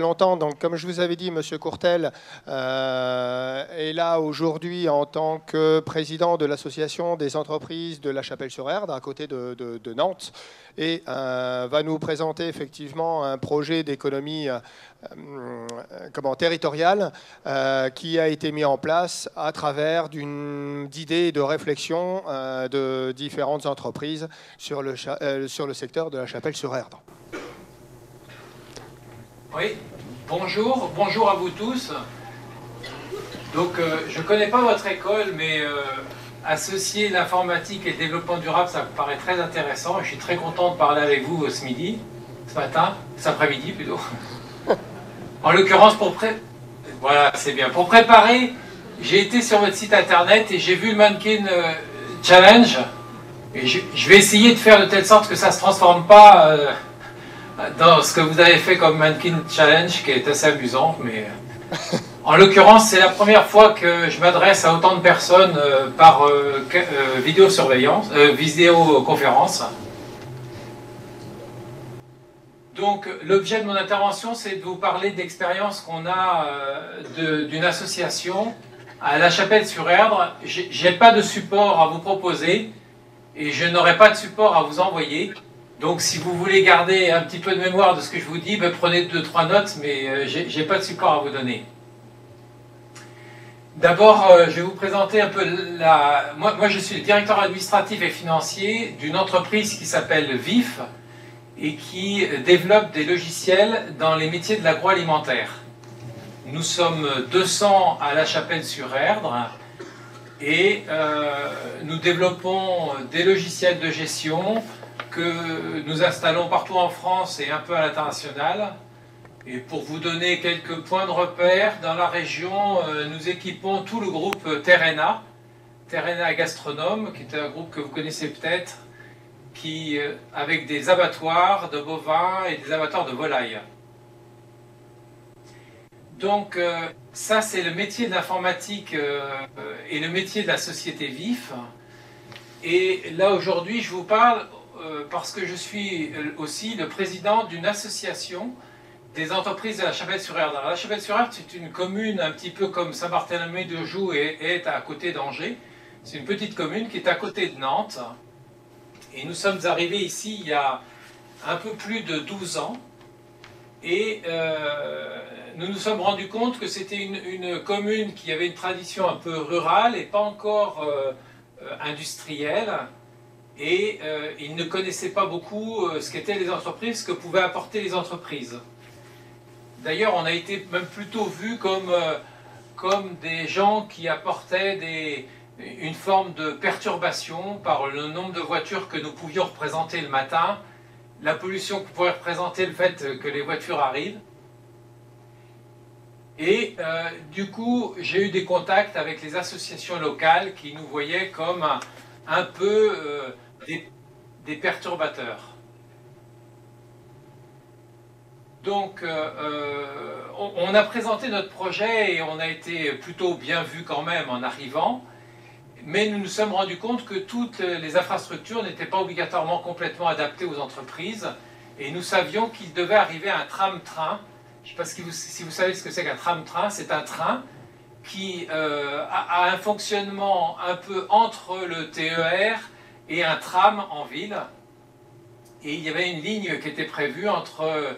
Longtemps. Donc, comme je vous avais dit, Monsieur Courtel est là aujourd'hui en tant que président de l'association des entreprises de La Chapelle-sur-Erdre, à côté de Nantes, et va nous présenter effectivement un projet d'économie territoriale qui a été mis en place à travers d'idées et de réflexions de différentes entreprises sur le secteur de La Chapelle-sur-Erdre. Oui, bonjour à vous tous. Donc, je ne connais pas votre école, mais associer l'informatique et le développement durable, ça me paraît très intéressant. Je suis très content de parler avec vous ce après-midi plutôt. En l'occurrence, voilà, c'est bien. Pour préparer, j'ai été sur votre site internet et j'ai vu le Mannequin Challenge. Et je vais essayer de faire de telle sorte que ça ne se transforme pas dans ce que vous avez fait comme Mannequin Challenge, qui est assez amusant, mais en l'occurrence, c'est la première fois que je m'adresse à autant de personnes par vidéoconférence. Donc, l'objet de mon intervention, c'est de vous parler de l'expérience qu'on a d'une association à La Chapelle-sur-Erdre. Je n'ai pas de support à vous proposer et je n'aurai pas de support à vous envoyer. Donc, si vous voulez garder un petit peu de mémoire de ce que je vous dis, prenez 2-3 notes, mais je n'ai pas de support à vous donner. D'abord, je vais vous présenter un peu Moi, je suis le directeur administratif et financier d'une entreprise qui s'appelle VIF et qui développe des logiciels dans les métiers de l'agroalimentaire. Nous sommes 200 à La Chapelle-sur-Erdre et nous développons des logiciels de gestion que nous installons partout en France et un peu à l'international. Et pour vous donner quelques points de repère, dans la région, nous équipons tout le groupe Terrena Gastronome, qui est un groupe que vous connaissez peut-être, avec des abattoirs de bovins et des abattoirs de volailles. Donc ça, c'est le métier de l'informatique et le métier de la société VIF. Et là, aujourd'hui, je vous parle parce que je suis aussi le président d'une association des entreprises de La Chapelle-sur-Erdre. La Chapelle-sur-Erdre, c'est une commune un petit peu comme Saint-Barthélemy-de-Joux et est à côté d'Angers. C'est une petite commune qui est à côté de Nantes. Et nous sommes arrivés ici il y a un peu plus de 12 ans. Et nous nous sommes rendus compte que c'était une commune qui avait une tradition un peu rurale et pas encore industrielle. Et ils ne connaissaient pas beaucoup ce qu'étaient les entreprises, ce que pouvaient apporter les entreprises. D'ailleurs, on a été même plutôt vus comme des gens qui apportaient une forme de perturbation par le nombre de voitures que nous pouvions représenter le matin, la pollution que pourrait représenter le fait que les voitures arrivent. Et du coup, j'ai eu des contacts avec les associations locales qui nous voyaient comme un peu des perturbateurs. Donc, on a présenté notre projet et on a été plutôt bien vu quand même en arrivant, mais nous nous sommes rendus compte que toutes les infrastructures n'étaient pas obligatoirement complètement adaptées aux entreprises et nous savions qu'il devait arriver un tram-train. Je ne sais pas si vous savez ce que c'est qu'un tram-train. C'est un train qui a un fonctionnement un peu entre le TER et un tram en ville. Et il y avait une ligne qui était prévue entre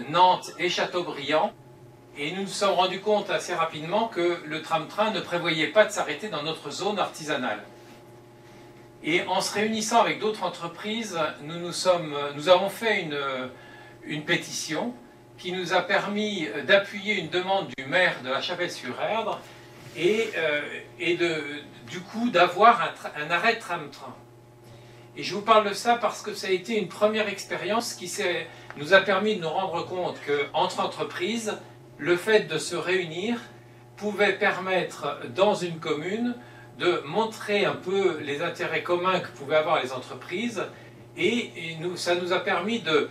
Nantes et Châteaubriand. Et nous nous sommes rendus compte assez rapidement que le tram-train ne prévoyait pas de s'arrêter dans notre zone artisanale. Et en se réunissant avec d'autres entreprises, nous avons fait une pétition qui nous a permis d'appuyer une demande du maire de La Chapelle-sur-Erdre et du coup d'avoir un arrêt de tram-train. Et je vous parle de ça parce que ça a été une première expérience qui nous a permis de nous rendre compte qu'entre entreprises, le fait de se réunir pouvait permettre dans une commune de montrer un peu les intérêts communs que pouvaient avoir les entreprises et ça nous a permis de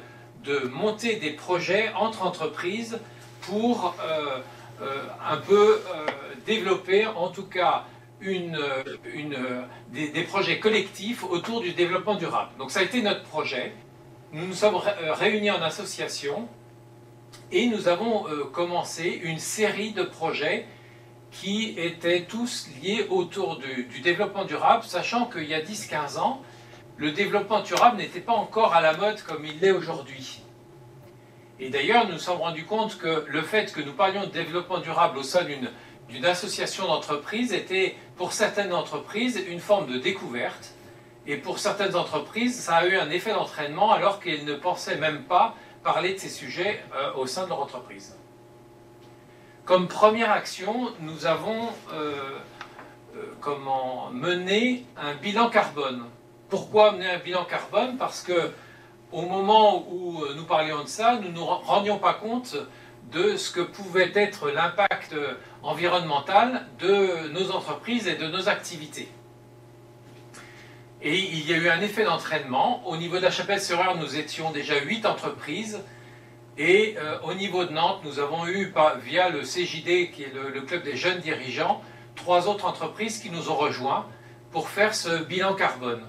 monter des projets entre entreprises pour un peu développer en tout cas des projets collectifs autour du développement durable. Donc ça a été notre projet. Nous nous sommes réunis en association Et nous avons commencé une série de projets qui étaient tous liés autour du développement durable, sachant qu'il y a 10-15 ans, le développement durable n'était pas encore à la mode comme il l'est aujourd'hui. Et d'ailleurs, nous nous sommes rendus compte que le fait que nous parlions de développement durable au sein d'une association d'entreprises était, pour certaines entreprises, une forme de découverte. Et pour certaines entreprises, ça a eu un effet d'entraînement alors qu'elles ne pensaient même pas parler de ces sujets au sein de leur entreprise. Comme première action, nous avons mené un bilan carbone. Pourquoi mener un bilan carbone? Parce que au moment où nous parlions de ça, nous ne nous rendions pas compte de ce que pouvait être l'impact environnemental de nos entreprises et de nos activités. Et il y a eu un effet d'entraînement. Au niveau de la Chapelle-sur-Eure, nous étions déjà 8 entreprises. Et au niveau de Nantes, nous avons eu, via le CJD, qui est le club des jeunes dirigeants, 3 autres entreprises qui nous ont rejoints pour faire ce bilan carbone.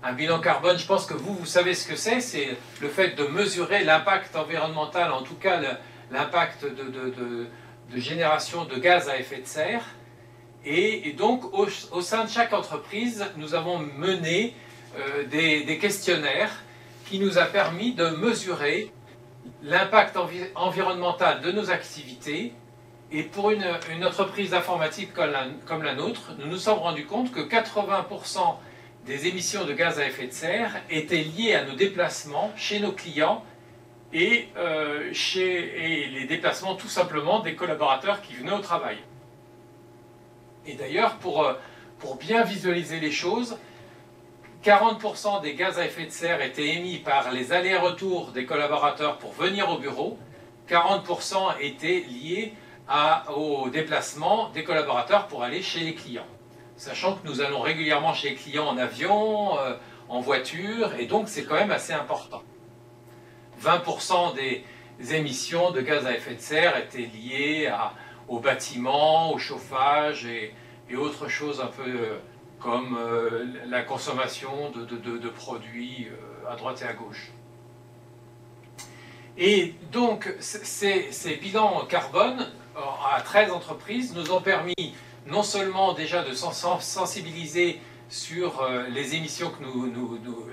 Un bilan carbone, je pense que vous savez ce que c'est le fait de mesurer l'impact environnemental, en tout cas l'impact de génération de gaz à effet de serre. Et donc, au sein de chaque entreprise, nous avons mené des questionnaires qui nous a permis de mesurer l'impact environnemental de nos activités. Et pour une entreprise informatique comme la nôtre, nous nous sommes rendus compte que 80% des émissions de gaz à effet de serre étaient liées à nos déplacements chez nos clients et les déplacements tout simplement des collaborateurs qui venaient au travail. Et d'ailleurs, pour bien visualiser les choses, 40% des gaz à effet de serre étaient émis par les allers-retours des collaborateurs pour venir au bureau, 40% étaient liés au déplacement des collaborateurs pour aller chez les clients. Sachant que nous allons régulièrement chez les clients en avion, en voiture, et donc c'est quand même assez important. 20% des émissions de gaz à effet de serre étaient liées au bâtiment, au chauffage et autres choses un peu comme la consommation de produits à droite et à gauche. Et donc ces bilans carbone à 13 entreprises nous ont permis non seulement déjà de sensibiliser sur les émissions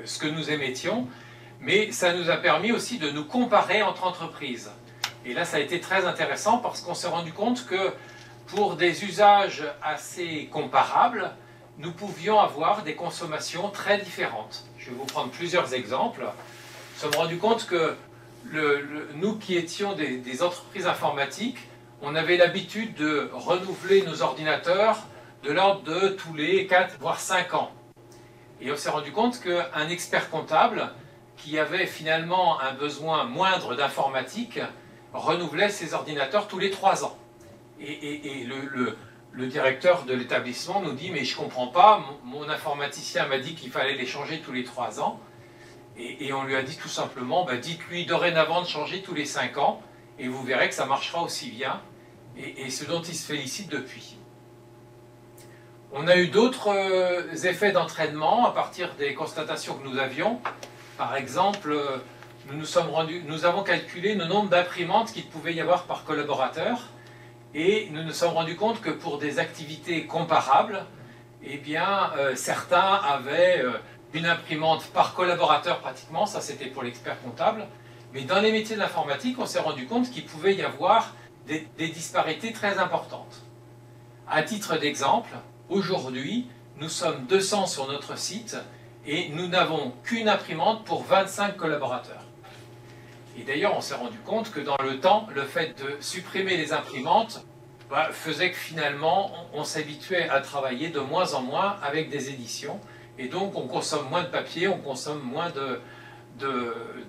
ce que nous émettions, mais ça nous a permis aussi de nous comparer entre entreprises. Et là, ça a été très intéressant parce qu'on s'est rendu compte que pour des usages assez comparables, nous pouvions avoir des consommations très différentes. Je vais vous prendre plusieurs exemples. Nous nous sommes rendus compte que nous qui étions des entreprises informatiques, on avait l'habitude de renouveler nos ordinateurs de l'ordre de tous les 4 voire 5 ans. Et on s'est rendu compte qu'un expert comptable qui avait finalement un besoin moindre d'informatique renouvelait ses ordinateurs tous les 3 ans. Et le directeur de l'établissement nous dit « mais je ne comprends pas, mon informaticien m'a dit qu'il fallait les changer tous les 3 ans ». Et on lui a dit tout simplement « dites-lui dorénavant de changer tous les 5 ans et vous verrez que ça marchera aussi bien ». Et ce dont il se félicite depuis. On a eu d'autres effets d'entraînement à partir des constatations que nous avions. Par exemple, nous avons calculé le nombre d'imprimantes qu'il pouvait y avoir par collaborateur et nous nous sommes rendus compte que pour des activités comparables, eh bien, certains avaient une imprimante par collaborateur pratiquement, ça c'était pour l'expert comptable, mais dans les métiers de l'informatique, on s'est rendu compte qu'il pouvait y avoir des disparités très importantes. À titre d'exemple, aujourd'hui, nous sommes 200 sur notre site et nous n'avons qu'une imprimante pour 25 collaborateurs. Et d'ailleurs, on s'est rendu compte que dans le temps, le fait de supprimer les imprimantes faisait que finalement, on s'habituait à travailler de moins en moins avec des éditions. Et donc, on consomme moins de papier, on consomme moins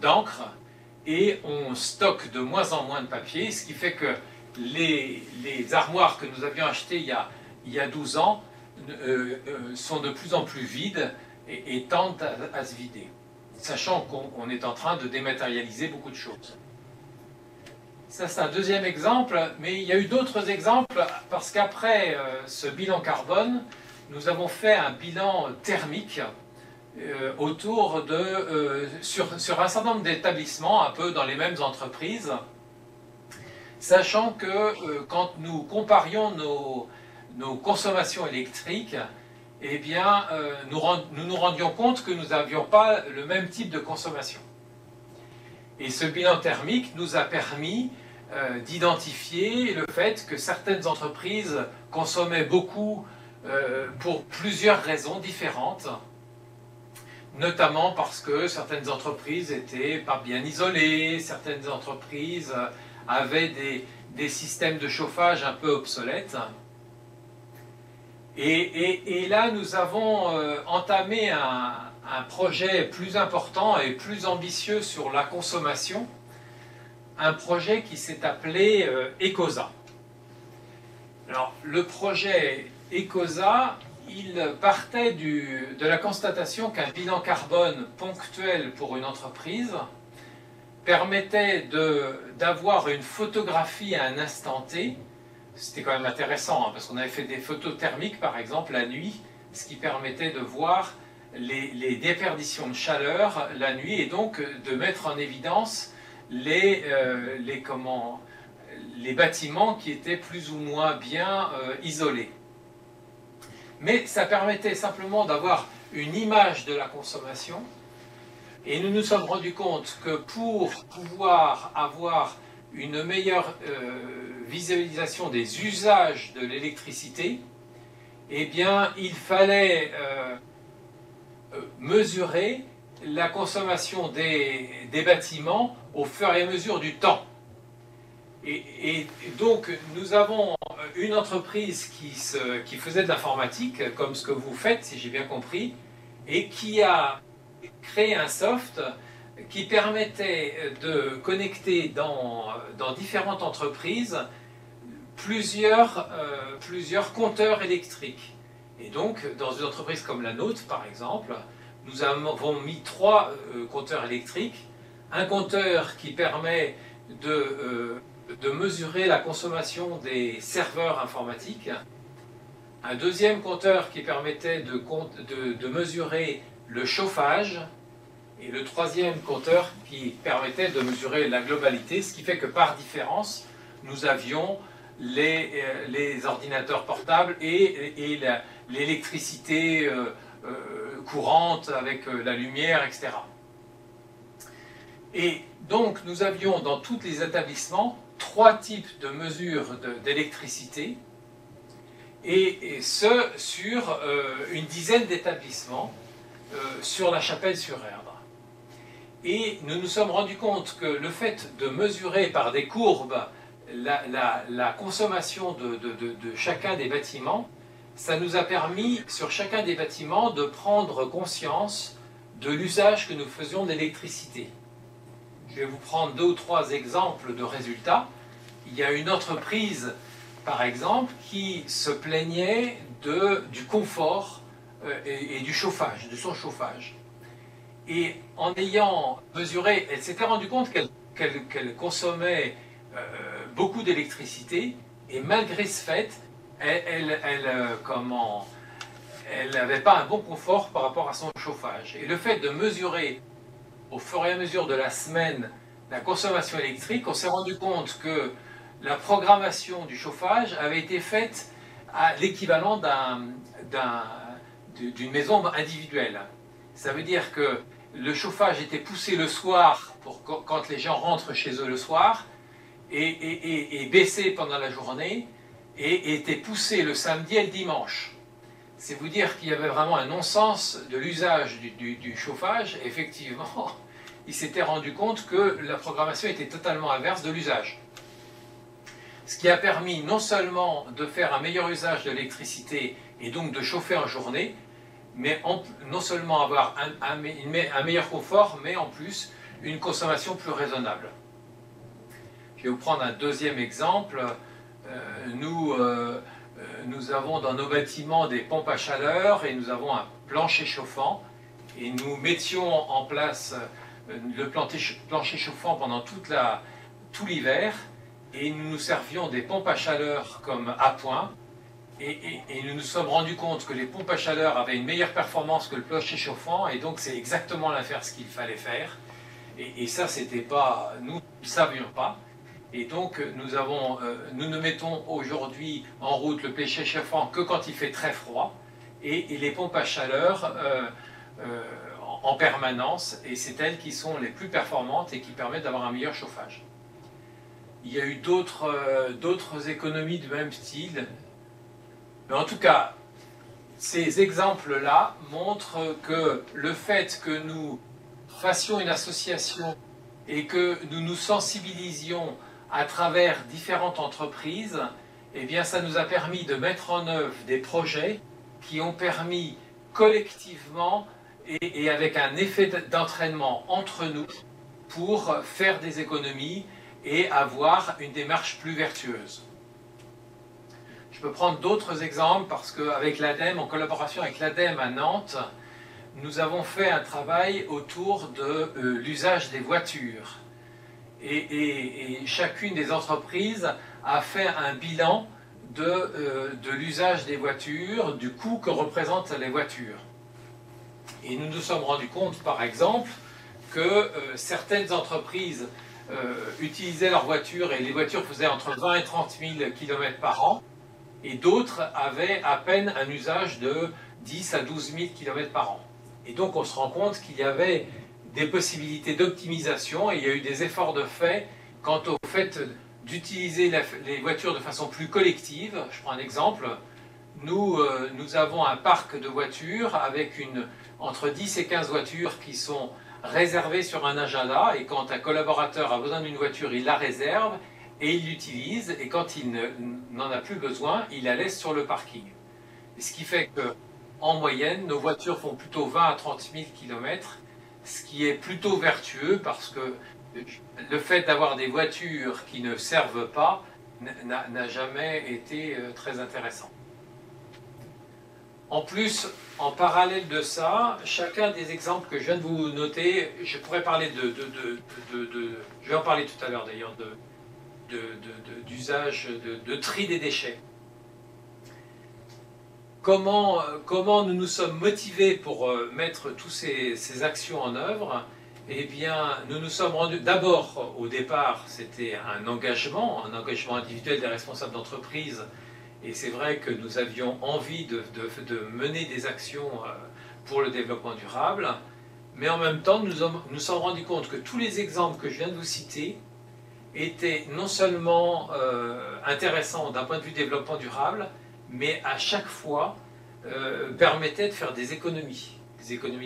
d'encre et on stocke de moins en moins de papier, ce qui fait que les armoires que nous avions achetées il y a 12 ans sont de plus en plus vides et tendent à se vider, sachant qu'on est en train de dématérialiser beaucoup de choses. Ça, c'est un deuxième exemple, mais il y a eu d'autres exemples, parce qu'après ce bilan carbone, nous avons fait un bilan thermique sur un certain nombre d'établissements, un peu dans les mêmes entreprises, sachant que quand nous comparions nos consommations électriques, eh bien, nous nous rendions compte que nous n'avions pas le même type de consommation. Et ce bilan thermique nous a permis d'identifier le fait que certaines entreprises consommaient beaucoup pour plusieurs raisons différentes, notamment parce que certaines entreprises n'étaient pas bien isolées, certaines entreprises avaient des systèmes de chauffage un peu obsolètes. Et là, nous avons entamé un projet plus important et plus ambitieux sur la consommation, un projet qui s'est appelé ECOSA. Alors, le projet ECOSA, il partait de la constatation qu'un bilan carbone ponctuel pour une entreprise permettait d'avoir une photographie à un instant T. C'était quand même intéressant, hein, parce qu'on avait fait des photos thermiques, par exemple, la nuit, ce qui permettait de voir les déperditions de chaleur la nuit et donc de mettre en évidence les bâtiments qui étaient plus ou moins bien isolés. Mais ça permettait simplement d'avoir une image de la consommation et nous nous sommes rendus compte que pour pouvoir avoir une meilleure visualisation des usages de l'électricité, eh bien, il fallait mesurer la consommation des bâtiments au fur et à mesure du temps. Et donc, nous avons une entreprise qui faisait de l'informatique, comme ce que vous faites, si j'ai bien compris, et qui a créé un soft qui permettait de connecter dans différentes entreprises plusieurs compteurs électriques. Et donc, dans une entreprise comme la nôtre, par exemple, nous avons mis 3 compteurs électriques. Un compteur qui permet de mesurer la consommation des serveurs informatiques. Un deuxième compteur qui permettait de mesurer le chauffage. Et le troisième compteur qui permettait de mesurer la globalité, ce qui fait que par différence, nous avions les ordinateurs portables et l'électricité courante avec la lumière, etc. Et donc, nous avions dans tous les établissements 3 types de mesures d'électricité, et ce sur une dizaine d'établissements sur la Chapelle-sur-Erdre. Et nous nous sommes rendus compte que le fait de mesurer par des courbes la consommation de chacun des bâtiments, ça nous a permis, sur chacun des bâtiments, de prendre conscience de l'usage que nous faisions d'électricité. Je vais vous prendre 2 ou 3 exemples de résultats. Il y a une entreprise, par exemple, qui se plaignait du confort et du chauffage, de son chauffage. Et en ayant mesuré, elle s'était rendue compte qu'elle consommait beaucoup d'électricité, et malgré ce fait, elle n'avait pas un bon confort par rapport à son chauffage. Et le fait de mesurer au fur et à mesure de la semaine la consommation électrique, on s'est rendu compte que la programmation du chauffage avait été faite à l'équivalent d'une maison individuelle. Ça veut dire que le chauffage était poussé le soir, quand les gens rentrent chez eux le soir, et baissé pendant la journée, et était poussé le samedi et le dimanche. C'est vous dire qu'il y avait vraiment un non-sens de l'usage du chauffage. Effectivement, il s'était rendu compte que la programmation était totalement inverse de l'usage. Ce qui a permis non seulement de faire un meilleur usage de l'électricité et donc de chauffer en journée, mais non seulement avoir un meilleur confort, mais en plus une consommation plus raisonnable. Je vais vous prendre un deuxième exemple. Nous avons dans nos bâtiments des pompes à chaleur et nous avons un plancher chauffant. Et nous mettions en place le plancher chauffant pendant tout l'hiver. Et nous nous servions des pompes à chaleur comme appoint. Et nous nous sommes rendus compte que les pompes à chaleur avaient une meilleure performance que le plancher chauffant. Et donc c'est exactement l'inverse qu'il fallait faire. Et ça, c'était pas, nous ne savions pas. Et donc nous ne mettons aujourd'hui en route le pêcher chauffant que quand il fait très froid, et les pompes à chaleur en permanence, et c'est elles qui sont les plus performantes et qui permettent d'avoir un meilleur chauffage. Il y a eu d'autres économies du même style, mais en tout cas, ces exemples-là montrent que le fait que nous fassions une association et que nous nous sensibilisions à travers différentes entreprises, eh bien, ça nous a permis de mettre en œuvre des projets qui ont permis collectivement et avec un effet d'entraînement entre nous pour faire des économies et avoir une démarche plus vertueuse. Je peux prendre d'autres exemples parce qu'avec l'ADEME, en collaboration avec l'ADEME à Nantes, nous avons fait un travail autour de l'usage des voitures. Et chacune des entreprises a fait un bilan de l'usage des voitures, du coût que représentent les voitures. Et nous nous sommes rendus compte, par exemple, que certaines entreprises utilisaient leurs voitures et les voitures faisaient entre 20 et 30 000 km par an, et d'autres avaient à peine un usage de 10 à 12 000 km par an. Et donc on se rend compte qu'il y avait des possibilités d'optimisation et il y a eu des efforts de fait quant au fait d'utiliser les voitures de façon plus collective. Je prends un exemple. Nous avons un parc de voitures avec entre 10 et 15 voitures qui sont réservées sur un agenda, et quand un collaborateur a besoin d'une voiture, il la réserve et il l'utilise, et quand il n'en a plus besoin, il la laisse sur le parking. Et ce qui fait que, en moyenne, nos voitures font plutôt 20 à 30 000 km, ce qui est plutôt vertueux parce que le fait d'avoir des voitures qui ne servent pas n'a jamais été très intéressant. En plus, en parallèle de ça, chacun des exemples que je viens de vous noter, je pourrais parler je vais en parler tout à l'heure d'ailleurs, d'usage, de tri des déchets. Comment nous nous sommes motivés pour mettre toutes ces actions en œuvre? Eh bien, nous nous sommes rendus, d'abord, au départ, c'était un engagement individuel des responsables d'entreprise, et c'est vrai que nous avions envie de mener des actions pour le développement durable, mais en même temps, nous nous sommes rendus compte que tous les exemples que je viens de vous citer étaient non seulement intéressants d'un point de vue développement durable, mais à chaque fois permettaient de faire des économies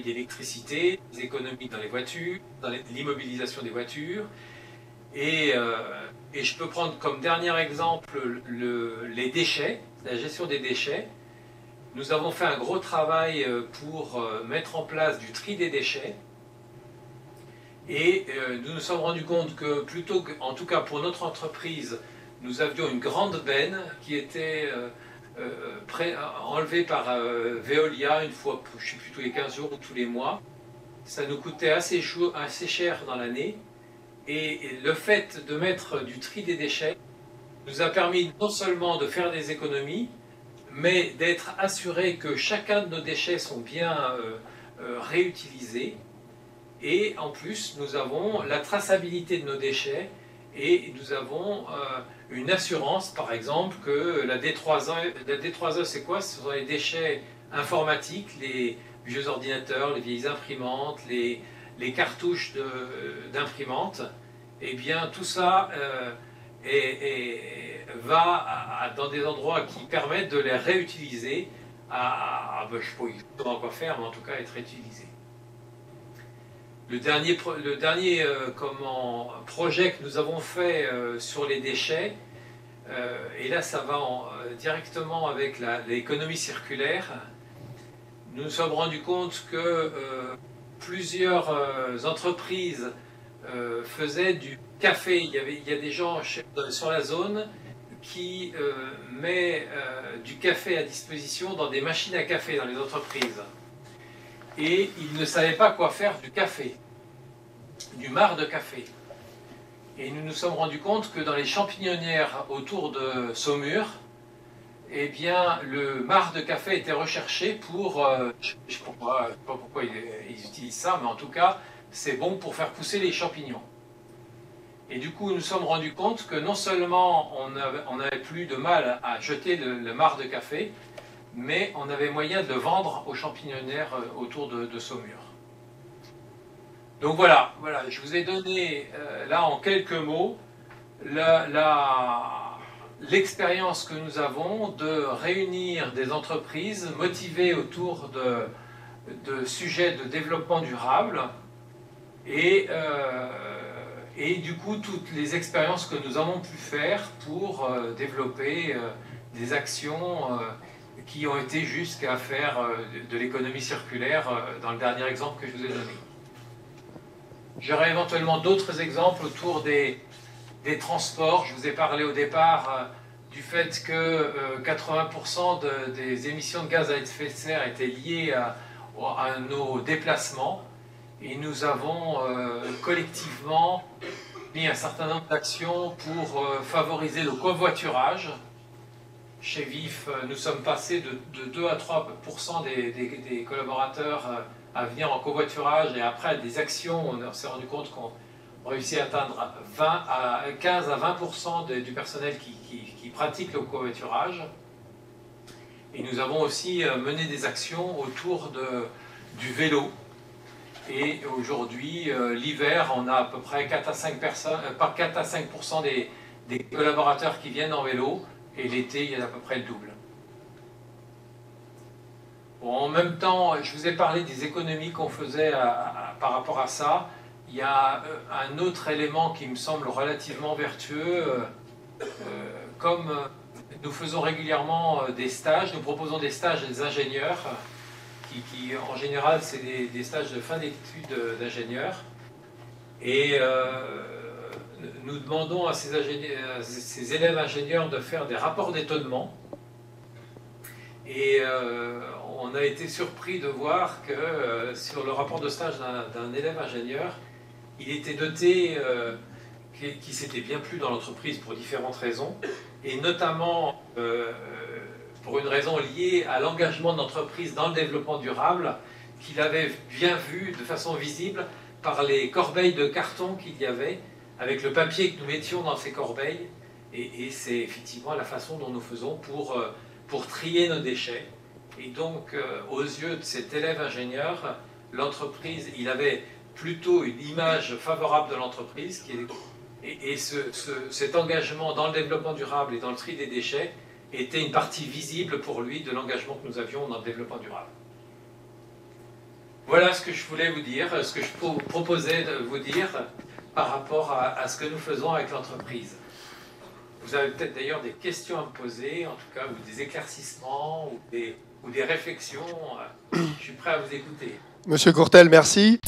d'électricité, des économies dans les voitures, dans l'immobilisation des voitures. Et je peux prendre comme dernier exemple les déchets, la gestion des déchets. Nous avons fait un gros travail pour mettre en place du tri des déchets. Et nous nous sommes rendus compte que plutôt que, en tout cas pour notre entreprise, nous avions une grande benne qui était enlevée par Veolia une fois, je ne sais plus, tous les 15 jours ou tous les mois. Ça nous coûtait assez cher dans l'année. Et le fait de mettre du tri des déchets nous a permis non seulement de faire des économies, mais d'être assuré que chacun de nos déchets sont bien réutilisés. Et en plus, nous avons la traçabilité de nos déchets et nous avons une assurance, par exemple, que la D3E, c'est quoi? Ce sont les déchets informatiques, les vieux ordinateurs, les vieilles imprimantes, les cartouches d'imprimantes. Eh bien, tout ça va dans des endroits qui permettent de les réutiliser je ne sais pas exactement quoi faire, mais en tout cas être réutilisés. Le dernier projet que nous avons fait sur les déchets, et là ça va directement avec l'économie circulaire, nous nous sommes rendus compte que plusieurs entreprises faisaient du café. Il y a des gens sur la zone qui mettent du café à disposition dans des machines à café dans les entreprises. Et ils ne savaient pas quoi faire du café, du marc de café. Et nous nous sommes rendus compte que dans les champignonnières autour de Saumur, eh bien, le marc de café était recherché pour, je ne sais pas pourquoi ils utilisent ça, mais en tout cas, c'est bon pour faire pousser les champignons. Et du coup, nous nous sommes rendus compte que non seulement on n'avait plus de mal à jeter le marc de café, mais on avait moyen de le vendre aux champignonnières autour de Saumur. Donc voilà, je vous ai donné là en quelques mots l'expérience que nous avons de réunir des entreprises motivées autour de sujets de développement durable et du coup toutes les expériences que nous avons pu faire pour développer des actions qui ont été jusqu'à faire de l'économie circulaire dans le dernier exemple que je vous ai donné. J'aurai éventuellement d'autres exemples autour des transports. Je vous ai parlé au départ du fait que 80% des émissions de gaz à effet de serre étaient liées à nos déplacements. Et nous avons collectivement mis un certain nombre d'actions pour favoriser le covoiturage. Chez VIF, nous sommes passés de 2 à 3% des collaborateurs à venir en covoiturage, et après des actions, on s'est rendu compte qu'on réussit à atteindre 15 à 20% du personnel qui pratique le covoiturage. Et nous avons aussi mené des actions autour du vélo. Et aujourd'hui, l'hiver, on a à peu près 4 à 5% des collaborateurs qui viennent en vélo, et l'été, il y en a à peu près le double. Bon, en même temps, je vous ai parlé des économies qu'on faisait par rapport à ça. Il y a un autre élément qui me semble relativement vertueux. Comme nous faisons régulièrement des stages, nous proposons des stages à des ingénieurs, qui en général, c'est des stages de fin d'études d'ingénieurs. Et nous demandons à ces élèves ingénieurs de faire des rapports d'étonnement. Et on a été surpris de voir que sur le rapport de stage d'un élève ingénieur, il était doté qui s'était bien plu dans l'entreprise pour différentes raisons, et notamment pour une raison liée à l'engagement de l'entreprise dans le développement durable, qu'il avait bien vu de façon visible par les corbeilles de carton qu'il y avait, avec le papier que nous mettions dans ces corbeilles, et c'est effectivement la façon dont nous faisons pour trier nos déchets. Et donc, aux yeux de cet élève ingénieur, l'entreprise, il avait plutôt une image favorable de l'entreprise, et cet engagement dans le développement durable et dans le tri des déchets était une partie visible pour lui de l'engagement que nous avions dans le développement durable. Voilà ce que je voulais vous dire, ce que je proposais de vous dire par rapport à ce que nous faisons avec l'entreprise. Vous avez peut-être d'ailleurs des questions à me poser, en tout cas, ou des éclaircissements, ou des réflexions. Je suis prêt à vous écouter. Monsieur Courtel, merci.